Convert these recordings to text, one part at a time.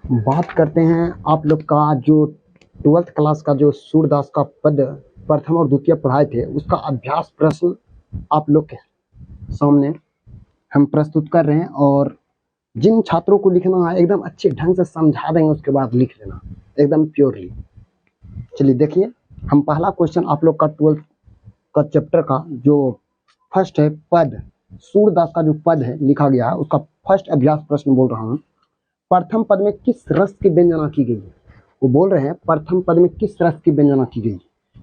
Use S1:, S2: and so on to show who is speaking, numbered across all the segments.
S1: बात करते हैं आप लोग का जो 12th क्लास का जो सूरदास का पद प्रथम और द्वितीय पढ़ाए थे उसका अभ्यास प्रश्न आप लोग के सामने हम प्रस्तुत कर रहे हैं। और जिन छात्रों को लिखना है एकदम अच्छे ढंग से समझा देंगे, उसके बाद लिख लेना एकदम प्योरली। चलिए देखिए, हम पहला क्वेश्चन आप लोग का 12th का चैप्टर का जो फर्स्ट है पद, सूरदास का जो पद है लिखा गया है उसका फर्स्ट अभ्यास प्रश्न बोल रहा हूँ। प्रथम पद में किस रस की व्यंजना की गई है? वो बोल रहे हैं प्रथम पद में किस रस की व्यंजना की गई।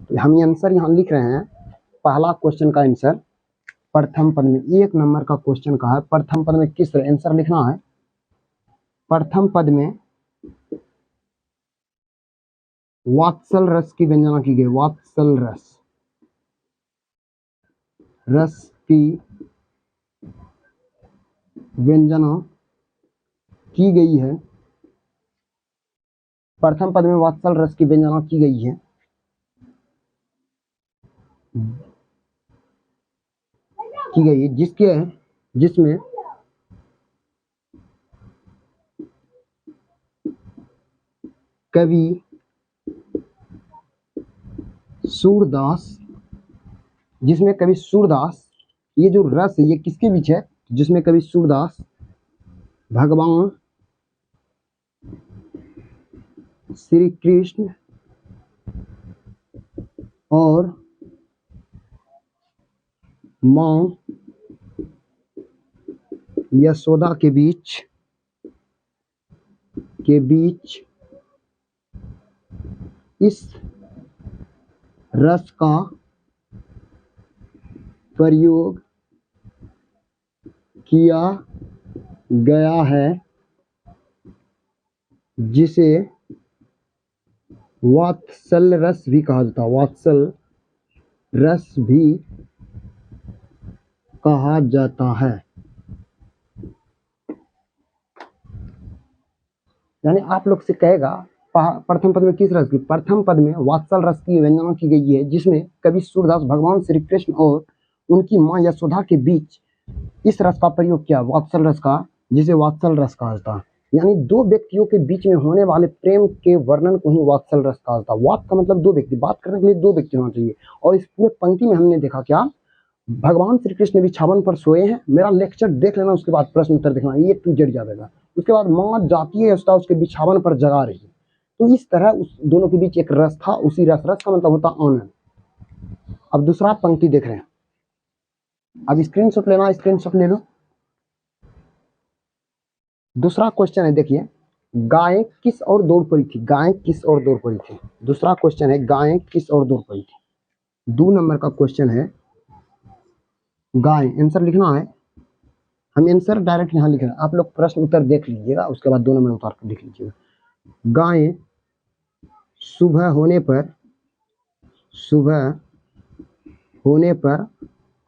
S1: तो हम आंसर यहाँ लिख रहे हैं। पहला क्वेश्चन का आंसर प्रथम पद में 1 नंबर का क्वेश्चन का है, प्रथम पद में किस आंसर लिखना है। प्रथम पद में वात्सल रस की व्यंजना की गई। वात्सल रस की व्यंजना की गई है। प्रथम पद में वात्सल रस की व्यंजना की गई है जिसमें कवि सूरदास, ये जो रस है ये किसके बीच है? जिसमें कवि सूरदास भगवान श्री कृष्ण और मां यशोदा के बीच इस रस का प्रयोग किया गया है, जिसे वात्सल रस भी कहा जाता है। वात्सल रस भी कहा जाता है। यानी आप लोग से कहेगा प्रथम पद में किस रस की? प्रथम पद में वात्सल रस की व्यंजना की गई है, जिसमें कवि सूरदास भगवान श्री कृष्ण और उनकी मां यशोदा के बीच इस रस का प्रयोग किया, वात्सल रस का, जिसे वात्सल रस कहा जाता है। यानी दो व्यक्तियों के बीच में होने वाले प्रेम के वर्णन को ही वात्सल रस कहा जाता है। वात का मतलब दो व्यक्ति, बात करने के लिए दो व्यक्ति होना चाहिए। और इस पूरे पंक्ति में हमने देखा क्या, भगवान श्री कृष्ण बिछावन पर सोए हैं। मेरा लेक्चर देख लेना, उसके बाद प्रश्न उत्तर देखना, ये टू जेड जाएगा। उसके बाद मां जाती है यशोदा उसके बिछावन पर जगा रही है। तो इस तरह उस दोनों के बीच एक रस था, उसी रस का मतलब होता आनंद। अब दूसरा पंक्ति देख रहे हैं, अब स्क्रीनशॉट लेना, स्क्रीनशॉट ले लो। दूसरा क्वेश्चन है, देखिए, गायें किस और दौड़ पड़ी थी? गायें किस और दौड़ पड़ी थी? दूसरा क्वेश्चन है गायें किस और दौड़ पड़ी थी। 2 नंबर का क्वेश्चन है गायें। आंसर लिखना है, हम आंसर डायरेक्ट यहाँ लिख रहे हैं, आप लोग प्रश्न उत्तर देख लीजिएगा, उसके बाद 2 नंबर उतार कर लिख लीजिएगा। गायें सुबह होने पर,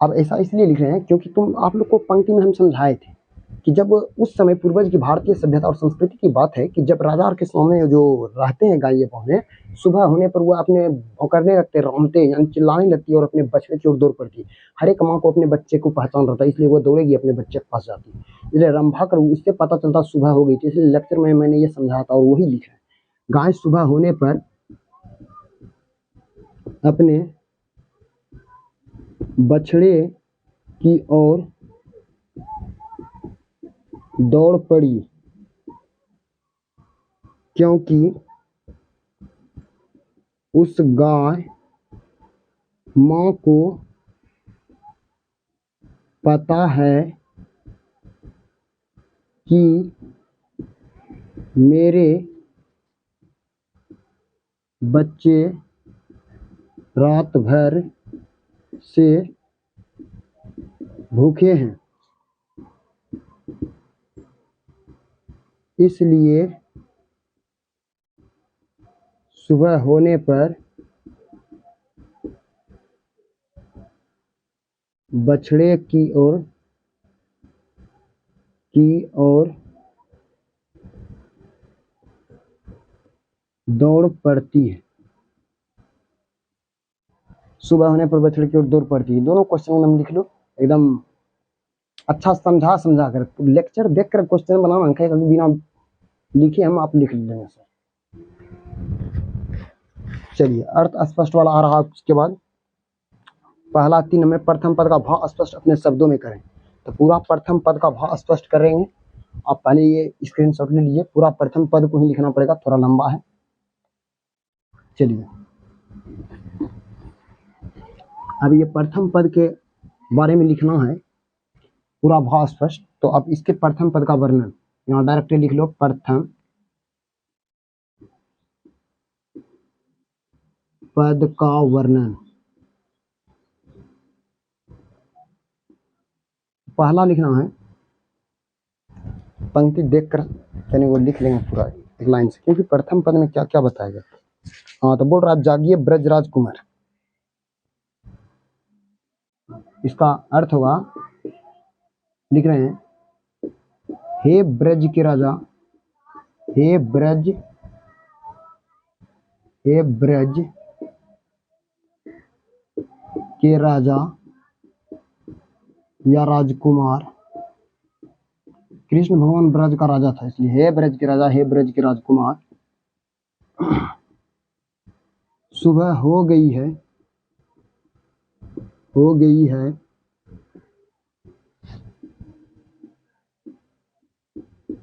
S1: अब ऐसा इसलिए लिख रहे हैं क्योंकि आप लोग को पंक्ति में हम समझाए थे कि जब उस समय पूर्वज की भारतीय सभ्यता और संस्कृति की बात है कि जब राजा के सामने जो रहते हैं गाय पहुने, सुबह होने पर वो अपने भौंकने लगते, रौंदते, यानी चिल्लाने लगती और अपने बछड़े की ओर दौड़ पड़ती। हर एक माँ को अपने बच्चे को पहचान रहता है, इसलिए वो दौड़ेगी, अपने बच्चे के पास जाती। इसलिए रंभा कर उससे पता चलता सुबह हो गई थी, इसलिए लेक्चर में मैंने ये समझाया था और वही लिखा है। गाय सुबह होने पर अपने बछड़े की ओर दौड़ पड़ी, क्योंकि उस गाय मां को पता है कि मेरे बच्चे रात भर से भूखे हैं, इसलिए सुबह होने पर बछड़े की ओर दौड़ पड़ती है। सुबह होने पर बछड़े की ओर दौड़ पड़ती है। दोनों क्वेश्चन हम लिख लो एकदम अच्छा समझा कर। लेक्चर देख कर क्वेश्चन बनाना, कभी बिना लिखिए हम, आप लिख लेंगे सर। चलिए, अर्थ स्पष्ट वाला आ रहा। उसके बाद पहला 3 में प्रथम पद का भाव स्पष्ट अपने शब्दों में करें। तो पूरा प्रथम पद का भाव स्पष्ट करेंगे। आप पहले ये स्क्रीनशॉट ले लीजिए, पूरा प्रथम पद को ही लिखना पड़ेगा, थोड़ा लंबा है। चलिए, अब ये प्रथम पद के बारे में लिखना है, पूरा भाव स्पष्ट। तो अब इसके प्रथम पद का वर्णन यहाँ डायरेक्टली लिख लो, प्रथम पद का वर्णन। पहला लिखना है, पंक्ति देखकर यानी वो लिख लेंगे पूरा एक लाइन से, क्योंकि प्रथम पद में क्या क्या बताएगा। हाँ, तो बोल रहा है, जागिए ब्रजराज कुमार। इसका अर्थ होगा, लिख रहे हैं, हे ब्रज के राजा, हे ब्रज, हे ब्रज के राजा या राजकुमार। कृष्ण भगवान ब्रज का राजा था, इसलिए हे ब्रज के राजा, हे ब्रज के राजकुमार। सुबह हो गई है, हो गई है,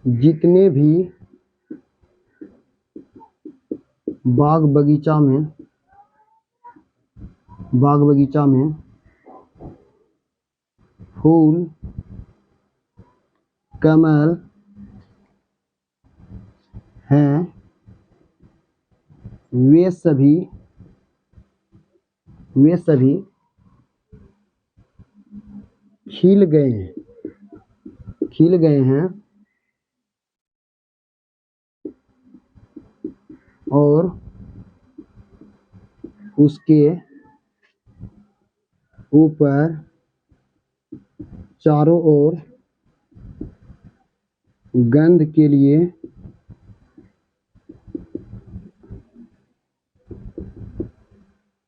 S1: जितने भी बाग बगीचा में, बाग बगीचा में फूल कमल हैं, वे सभी, वे सभी खिल गए हैं, खिल गए हैं, और उसके ऊपर चारों ओर गंध के लिए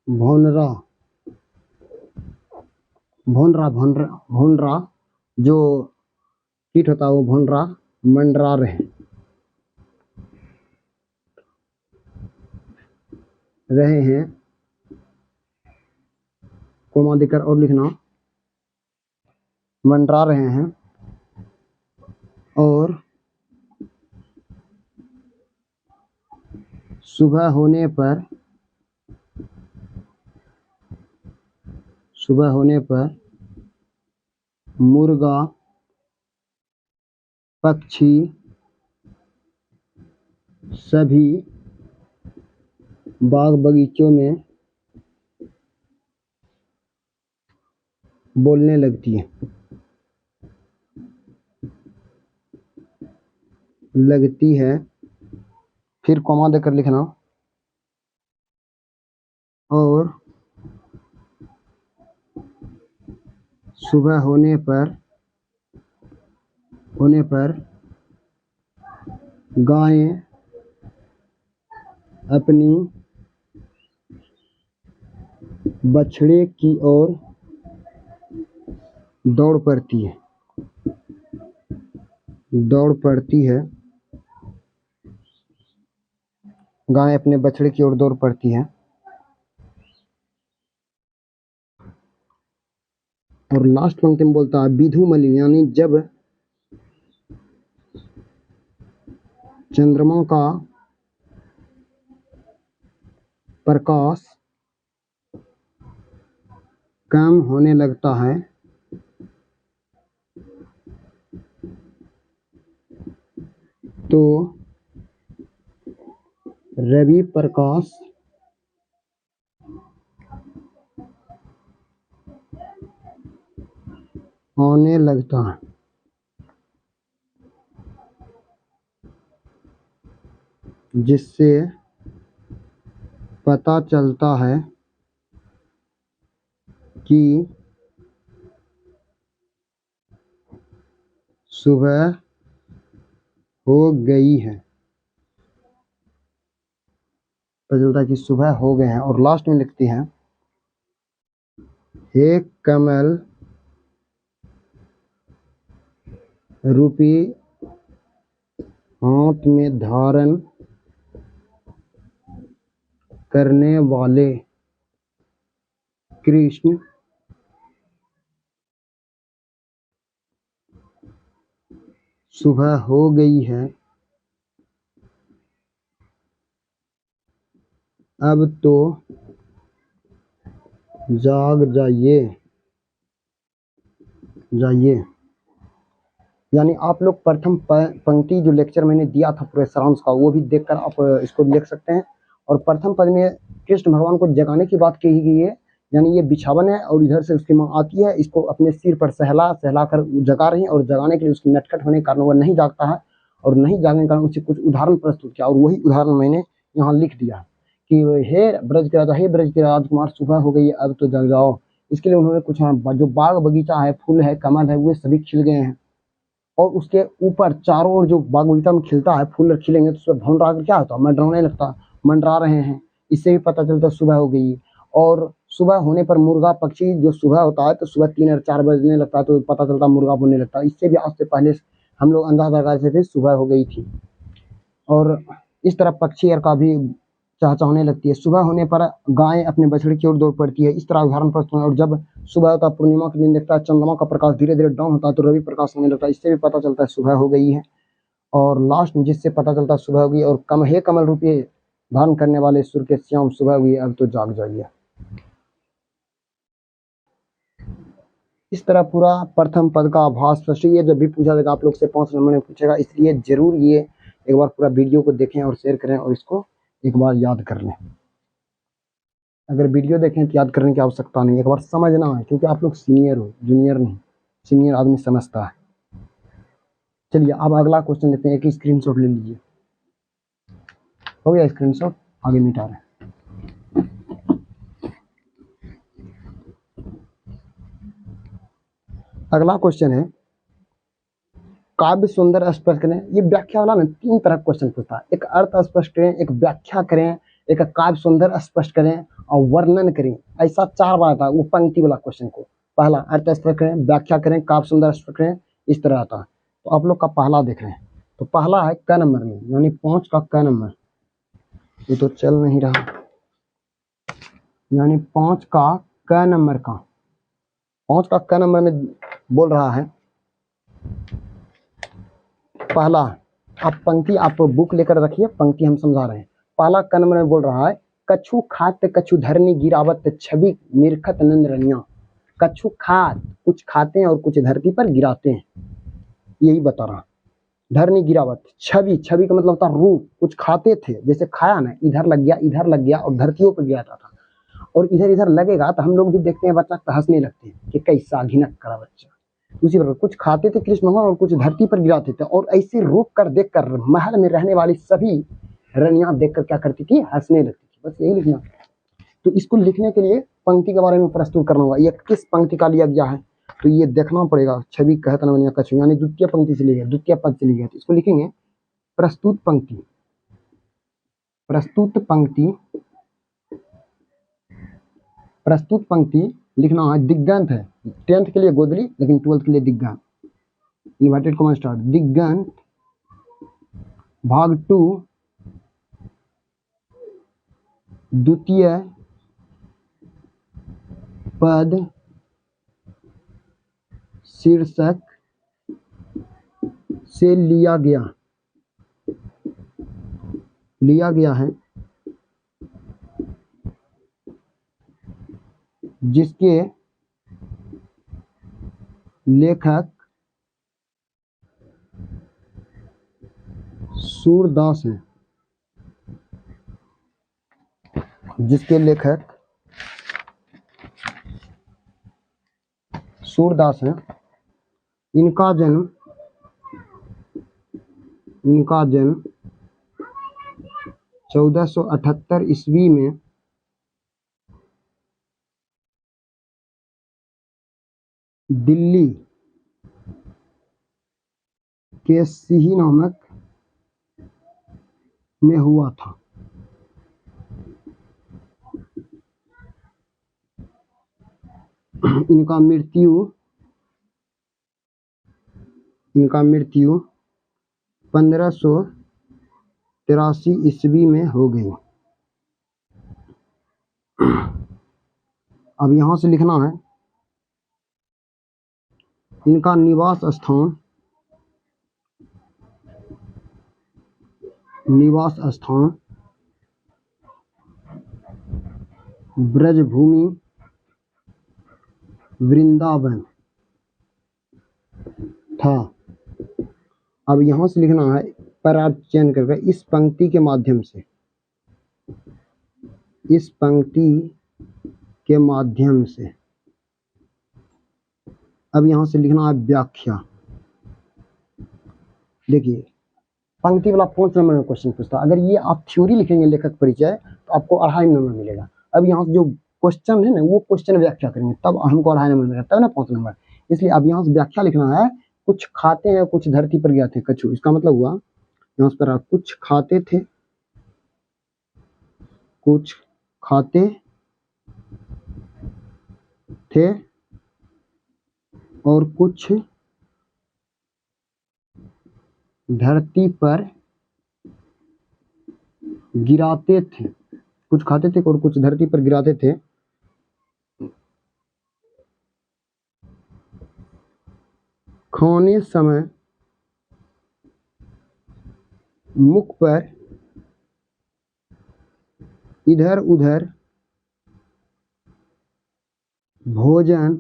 S1: भौनरा, भौनरा, भौनरा, भौनरा जो कीट होता है वो भौनरा मंडरा रहे हैं। कोमा देकर और लिखना, मंडरा रहे हैं, और सुबह होने पर, सुबह होने पर मुर्गा पक्षी सभी बाग बगीचों में बोलने लगती है, लगती है। फिर कॉमा देकर लिखना, और सुबह होने पर, होने पर गायें अपनी बछड़े की ओर दौड़ पड़ती है, दौड़ पड़ती है, गाय अपने बछड़े की ओर दौड़ पड़ती है। और लास्ट पंक्ति में बोलता है, विधु मलिन, यानी जब चंद्रमा का प्रकाश कम होने लगता है, तो रवि प्रकाश आने लगता है, जिससे पता चलता है कि सुबह हो गई है, पता चलता है कि सुबह हो गए हैं। और लास्ट में लिखती हैं, हे कमल रूपी हाथ में धारण करने वाले कृष्ण सुबह हो गई है, अब तो जाग जाइए जाइए। यानी आप लोग प्रथम पंक्ति जो लेक्चर मैंने दिया था पूरे सारांश का, वो भी देखकर आप इसको लिख सकते हैं। और प्रथम पद में कृष्ण भगवान को जगाने की बात कही गई है, यानी ये बिछावन है और इधर से उसकी माँ आती है, इसको अपने सिर पर सहला कर जगा रही है, और जगाने के लिए उसकी नटखट होने के कारण वह नहीं जागता है, और नहीं जागने के कारण उसे कुछ उदाहरण प्रस्तुत किया, और वही उदाहरण मैंने यहाँ लिख दिया कि हे ब्रज के राजा, हे ब्रज के राजकुमार, सुबह हो गई है, अब तो जग जाओ। इसके लिए उन्होंने कुछ जो बाग बगीचा है, फूल है, कमल है, वे सभी खिल गए हैं, और उसके ऊपर चारों ओर जो बाग बगीचा में खिलता है, फूल खिलेंगे तो उसमें भौंरा कर क्या होता है, मंडराने लगता, मंडरा रहे हैं, इससे भी पता चलता सुबह हो गई। और सुबह होने पर मुर्गा पक्षी जो सुबह होता है तो सुबह 3 और 4 बजने लगता है, तो पता चलता मुर्गा बोलने लगता है, इससे भी आज से पहले हम लोग अंदाजा लगा सकते थे सुबह हो गई थी। और इस तरह पक्षी का भी चहचहाने लगती है। सुबह होने पर गाय अपने बछड़े की ओर दौड़ पड़ती है, इस तरह उदाहरण प्रस्तुत है। और जब सुबह होता है, पूर्णिमा के दिन देखता है चंद्रमा का प्रकाश धीरे धीरे डाउन होता है, तो रवि प्रकाश होने लगता है, इससे भी पता चलता है सुबह हो गई है। और लास्ट में जिससे पता चलता है सुबह हो गई, और कम हे कमल रूपी धारण करने वाले सूर्य के श्याम, सुबह हुई, अब तो जाग जाइए। इस तरह पूरा प्रथम पद का आभास स्पष्ट। ये जब भी पूछा जाएगा आप लोग से 5 नंबर में पूछेगा, इसलिए जरूर ये एक बार पूरा वीडियो को देखें और शेयर करें, और इसको एक बार याद कर लें। अगर वीडियो देखें तो याद करने की आवश्यकता नहीं, एक बार समझना है, क्योंकि आप लोग सीनियर हो, जूनियर नहीं। सीनियर आदमी समझता है। चलिए अब अगला क्वेश्चन लेते हैं, एक स्क्रीनशॉट ले लीजिए। हो गया स्क्रीनशॉट, आगे मिटा रहे हैं। अगला क्वेश्चन है, काव्य सुंदर स्पष्ट करें। ये व्याख्या वाला ना 3 तरह क्वेश्चन पूछता है, एक अर्थ स्पष्ट करें, एक व्याख्या करें, एक काव्य सुंदर स्पष्ट करें, और वर्णन करें। ऐसा 4 बार आता है वो पंक्ति वाला क्वेश्चन को। पहला अर्थ स्पष्ट करें, व्याख्या करें, काव्य सुंदर स्पष्ट करें, इस तरह आता है। तो आप लोग का पहला देख रहे हैं, तो पहला है क नंबर में, यानी 5 का क नंबर। ये तो चल नहीं रहा, यानी 5 का क नंबर का, 5 का क नंबर में बोल रहा है। पहला, आप पंक्ति आप बुक लेकर रखिए, पंक्ति हम समझा रहे हैं। पहला क नंबर में बोल रहा है, कछु खात कछु धरनी गिरावत छवि निरखत नंद रनिया। कछु खात, कुछ खाते हैं और कुछ धरती पर गिराते हैं, यही बता रहा। धरनी गिरावत, छवि, छवि का मतलब होता है रूप, कुछ खाते थे, जैसे खाया ना, इधर लग गया, इधर लग गया, और धरतियों पर गिराता था। और इधर इधर लगेगा तो हम लोग भी देखते हैं बच्चा तो हंसने लगते हैं कि कैसा घिनक करा बच्चा। उसी प्रकार कुछ खाते थे कृष्ण भगवान और कुछ धरती पर गिराते थे, और ऐसे रूप कर देखकर महल में रहने वाली सभी रनिया देखकर क्या करती थी, हंसने लगती थी। बस यही लिखना। तो इसको लिखने के लिए पंक्ति के बारे में प्रस्तुत करना होगा, ये किस पंक्ति का लिया गया है, तो ये देखना पड़ेगा। छवि कहत न कछु, यानी द्वितीय पंक्ति से लिया, द्वितीय पद से लिया, तो इसको लिखेंगे प्रस्तुत पंक्ति। प्रस्तुत पंक्ति, प्रस्तुत पंक्ति लिखना है। दिग्गंत है, 10th के लिए गोदली, लेकिन 12th के लिए दिग्गंत। इन्वर्टेड कॉमा स्टार्ट, दिग्गंत भाग 2, द्वितीय पद शीर्षक से लिया गया है, जिसके लेखक सूरदास हैं, जिसके लेखक सूरदास हैं। इनका जन्म 1478 ईस्वी में दिल्ली के सिही नामक में हुआ था। इनका मृत्यु 1583 ईस्वी में हो गई। अब यहाँ से लिखना है इनका निवास स्थान ब्रजभूमि वृंदावन था। अब यहाँ से लिखना है पर आप चयन करके इस पंक्ति के माध्यम से अब यहाँ से लिखना है व्याख्या। देखिए पंक्ति वाला 5 नंबर में क्वेश्चन पूछता है। अगर ये आप थ्योरी लिखेंगे लेखक परिचय तो आपको 2.5 नंबर मिलेगा। अब यहाँ से जो क्वेश्चन है ना वो क्वेश्चन व्याख्या करेंगे तब हमको 2.5 नंबर मिलेगा, तब ना 5 नंबर। इसलिए अब यहाँ से व्याख्या लिखना है। कुछ खाते हैं कुछ धरती पर गया थे कछु। इसका मतलब हुआ यहाँ पर कुछ खाते थे और कुछ धरती पर गिराते थे। कुछ खाते थे और कुछ धरती पर गिराते थे। खाने समय मुख पर इधर उधर भोजन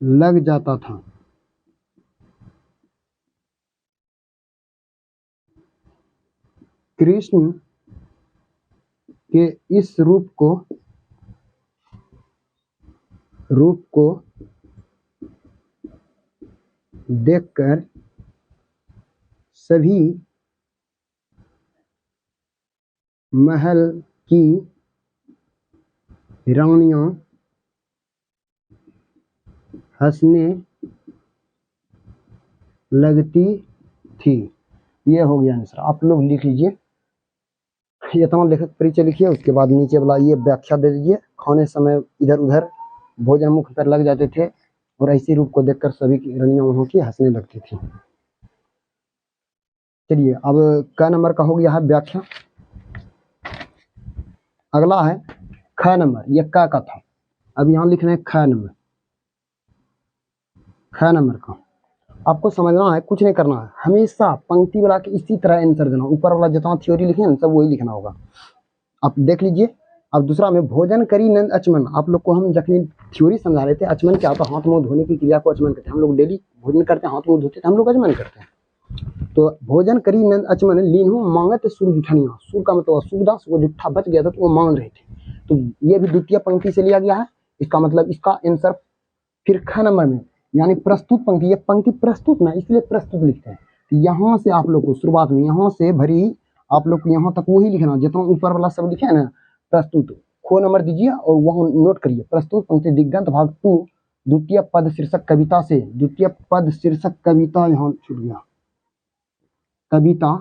S1: लग जाता था। कृष्ण के इस रूप को देखकर सभी महल की रानियां हंसने लगती थी। ये हो गया आंसर। आप लोग लिख लीजिए, ये तमाम लेखक परिचय लिखिए। उसके बाद नीचे वाला ये व्याख्या दे दीजिए। खाने समय इधर उधर भोजन मुख पर लग जाते थे और ऐसे रूप को देखकर सभी की रानियां वहां की हंसने लगती थी। चलिए अब क नंबर का हो गया है व्याख्या। अगला है ख नंबर। ये क का था। अब यहाँ लिख रहे हैं ख नंबर का आपको समझना है, कुछ नहीं करना है। हमेशा पंक्ति वाला के इसी तरह आंसर देना। ऊपर वाला जितना थ्योरी लिखे ना सब वही लिखना होगा। आप देख लीजिए। अब दूसरा में भोजन करी नंद अचमन। आप लोग को हम जखनी थ्योरी समझा रहे थे अचमन क्या होता है, हाथ मुंह धोने की क्रिया को अचमन कहते हैं। हम लोग डेली भोजन करते हैं, हाथ मुंह धोते हैं, हम लोग अचमन करते हैं। तो भोजन करी नंद अचमन लीनहु मांगत सूर जुठनिया। सूर का मतलब सूरदास वो जुट्ठा बच गया था तो वो मांग रहे थे। तो ये भी द्वितीय पंक्ति से लिया गया है। इसका मतलब इसका आंसर फिर ख नंबर में यानी प्रस्तुत पंक्ति। ये पंक्ति प्रस्तुत ना इसलिए प्रस्तुत लिखते हैं। तो यहाँ से आप लोग को शुरुआत में यहाँ से भरी आप लोग को यहाँ तक वही लिखना जितना ऊपर वाला सब लिखे है ना। प्रस्तुत खो नंबर दीजिए और वहाँ नोट करिए। प्रस्तुत पंक्ति दिगंत भाग 2 द्वितीय पद शीर्षक कविता से। द्वितीय पद शीर्षक कविता यहाँ छूट गया। कविता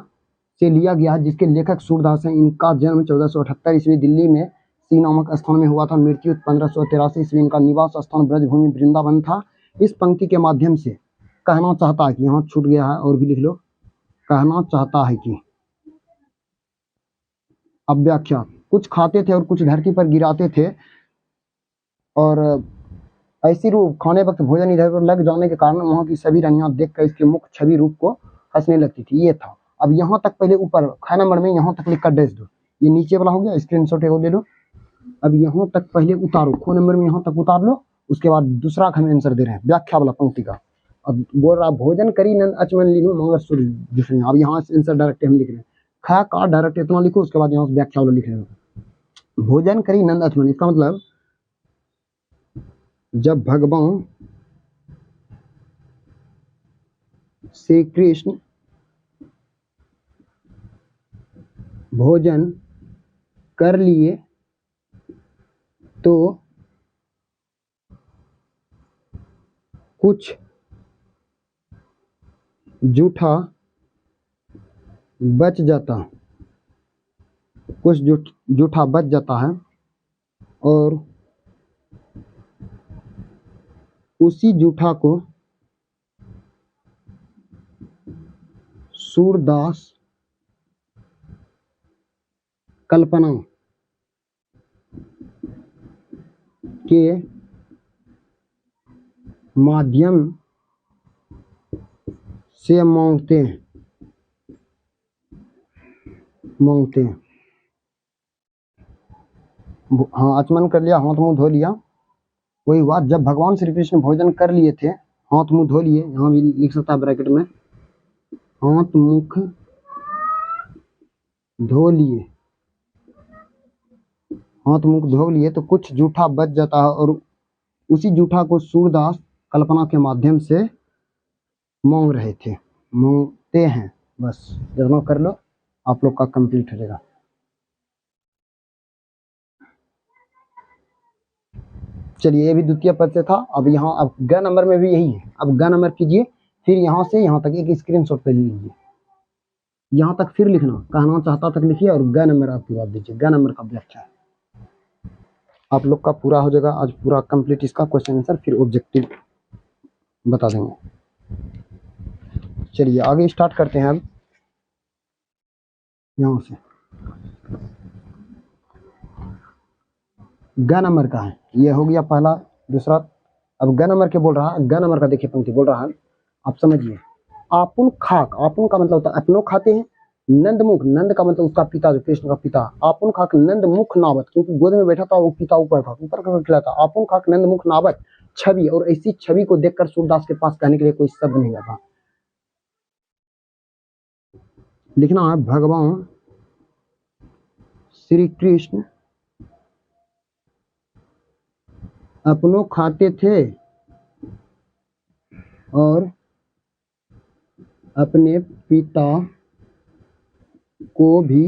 S1: से लिया गया है जिसके लेखक सूरदास हैं। इनका जन्म 1478 ईस्वी दिल्ली में सी नामक स्थान में हुआ था। मृत्यु 1583 ईस्वी। इनका निवास स्थान ब्रजभूमि वृंदावन था। इस पंक्ति के माध्यम से कहना चाहता है कि यहाँ छूट गया है और भी लिख लो। कहना चाहता है कि अब व्याख्या कुछ खाते थे और कुछ धरती पर गिराते थे और ऐसी रूप खाने वक्त भोजन इधर उधर लग जाने के कारण वहां की सभी रानियां देखकर इसके मुख छवि रूप को हंसने लगती थी। ये था। अब यहाँ तक पहले ऊपर ख नंबर में यहाँ तक लिखकर डैश दो। ये नीचे वाला हो गया, स्क्रीनशॉट ले लो। अब यहाँ तक पहले उतारो, खो नंबर में यहाँ तक उतार लो। उसके बाद दूसरा हम आंसर दे रहे हैं व्याख्या वाला पंक्ति का। अब बोल रहा भोजन करी नंद अचमन लीनो मंगर सूर्य जिसने। अब यहाँ से आंसर डायरेक्ट हम लिख रहे हैं। ख का डायरेक्ट इतना लिखो, उसके बाद यहाँ से व्याख्या वाला लिख रहे हैं। भोजन करी नंद अचमन इसका मतलब जब भगवान श्री कृष्ण भोजन कर लिए तो कुछ जूठा बच जाता है और उसी जूठा को सूरदास कल्पना के माध्यम से मांगते हैं। हाँ, आचमन कर लिया, हाथ मुंह धो लिया, वही हुआ। जब भगवान श्री कृष्ण भोजन कर लिए थे, हाथ मुंह धो लिए, यहाँ भी लिख सकता है ब्रैकेट में, हाथ मुख धो लिए, हाथ मुख धो लिए तो कुछ जूठा बच जाता है, और उसी जूठा को सूरदास कल्पना के माध्यम से मांगते हैं। बस इतना कर लो, आप लोग का कंप्लीट हो जाएगा। चलिए, ये भी द्वितीय पद से था। अब यहाँ अब ग नंबर में भी यही है। अब ग नंबर कीजिए, फिर यहाँ से यहाँ तक एक स्क्रीनशॉट पे लीजिए, यहाँ तक फिर लिखना, कहना चाहता तक लिखिए, और ग नंबर आपकी बात दीजिए। ग नंबर का व्याख्या आप लोग का पूरा हो जाएगा आज, पूरा कंप्लीट इसका क्वेश्चन आंसर, फिर ऑब्जेक्टिव बता देंगे। चलिए आगे स्टार्ट करते हैं। अब यहाँ से ग नंबर का है, ये हो गया पहला। दूसरा, अब ग नंबर के बोल रहा है, ग नंबर का देखिए पंक्ति बोल रहा है, आप समझिए। आपुन खाक, आपुन का मतलब होता है अपनों खाते हैं, नंदमुख, नंद का मतलब उसका पिता, जो कृष्ण का पिता। आपुन खाक नंदमुख नावत, क्योंकि गोद में बैठा था, वो पिता ऊपर था, ऊपर का खिलाता। आपुन खाक नंदमुख नावत छवि, और ऐसी छवि को देखकर सूरदास के पास कहने के लिए कोई शब्द नहीं आता। लिखना है, भगवान श्री कृष्ण अपनों खाते थे और अपने पिता को भी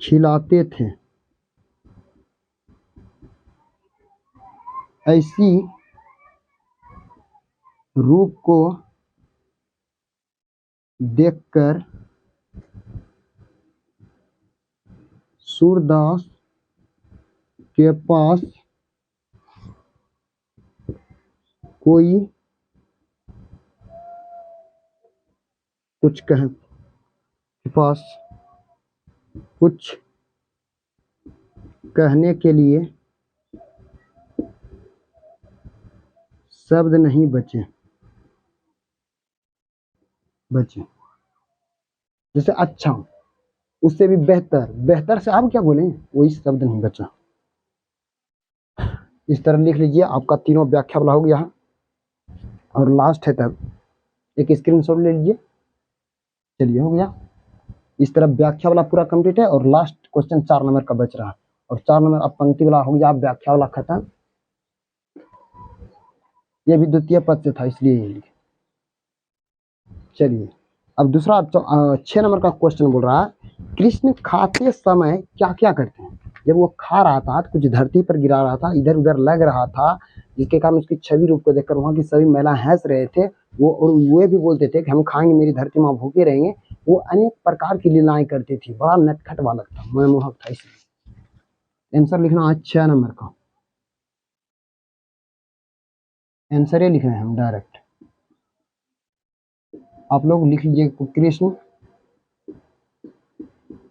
S1: खिलाते थे। ऐसी रूप को देखकर सूरदास के पास कोई कुछ कहने के लिए शब्द नहीं बचे। जैसे अच्छा, उससे भी बेहतर, बेहतर से आप क्या बोलें, वही शब्द नहीं बचा। इस तरह लिख लीजिए, आपका तीनों व्याख्या वाला हो गया है, और लास्ट है तब एक स्क्रीनशॉट ले लीजिए। चलिए हो गया, इस तरह व्याख्या वाला पूरा कंप्लीट है, और लास्ट क्वेश्चन 4 नंबर का बच रहा है, और 4 नंबर अब पंक्ति वाला हो गया, व्याख्या वाला खत्म। ये भी द्वितीय पद से था, इसलिए ये लिखे। चलिए अब दूसरा 6 नंबर का क्वेश्चन बोल रहा है, कृष्ण खाते समय क्या क्या करते हैं। जब वो खा रहा था तो कुछ धरती पर गिरा रहा था, इधर उधर लग रहा था, जिसके कारण उसकी छवि रूप को देखकर वहां की सभी महिला हंस रहे थे। वो और वे भी बोलते थे कि हम खाएंगे, मेरी धरती माँ भूखे रहेंगे। वो अनेक प्रकार की लीलाएं करती थी, बड़ा नटखट बालक था, मनमोहक था। इसलिए आंसर लिखना है 6 नंबर का, आंसर ये लिखना है हम डायरेक्ट। आप लोग लिख लीजिए, कृष्ण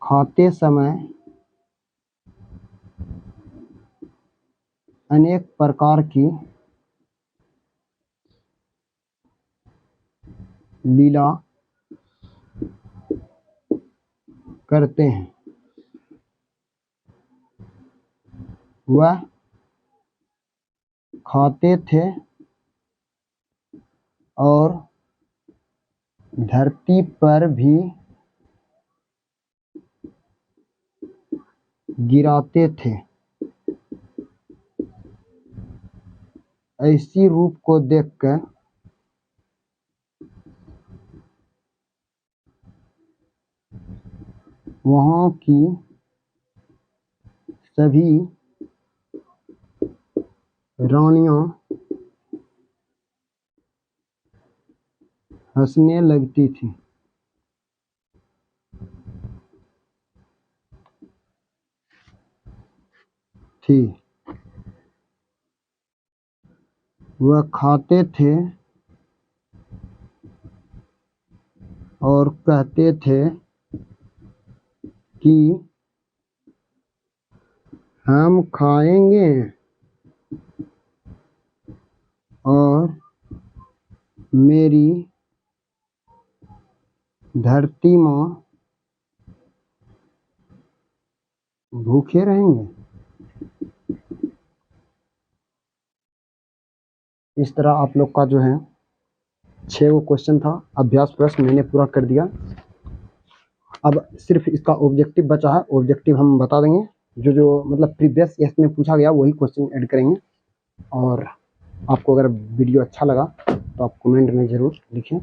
S1: खाते समय अनेक प्रकार की लीला करते हैं। वह खाते थे और धरती पर भी गिराते थे। ऐसी रूप को देखकर वहां की सभी रानियां हंसने लगती थी। वह खाते थे और कहते थे कि हम खाएंगे और मेरी धरती माँ भूखे रहेंगे। इस तरह आप लोग का जो है 6 गो क्वेश्चन था, अभ्यास प्रश्न मैंने पूरा कर दिया। अब सिर्फ इसका ऑब्जेक्टिव बचा है, ऑब्जेक्टिव हम बता देंगे। जो मतलब प्रीवियस ईयर में पूछा गया वही क्वेश्चन ऐड करेंगे। और आपको अगर वीडियो अच्छा लगा तो आप कमेंट में ज़रूर लिखें।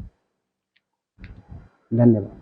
S1: धन्यवाद।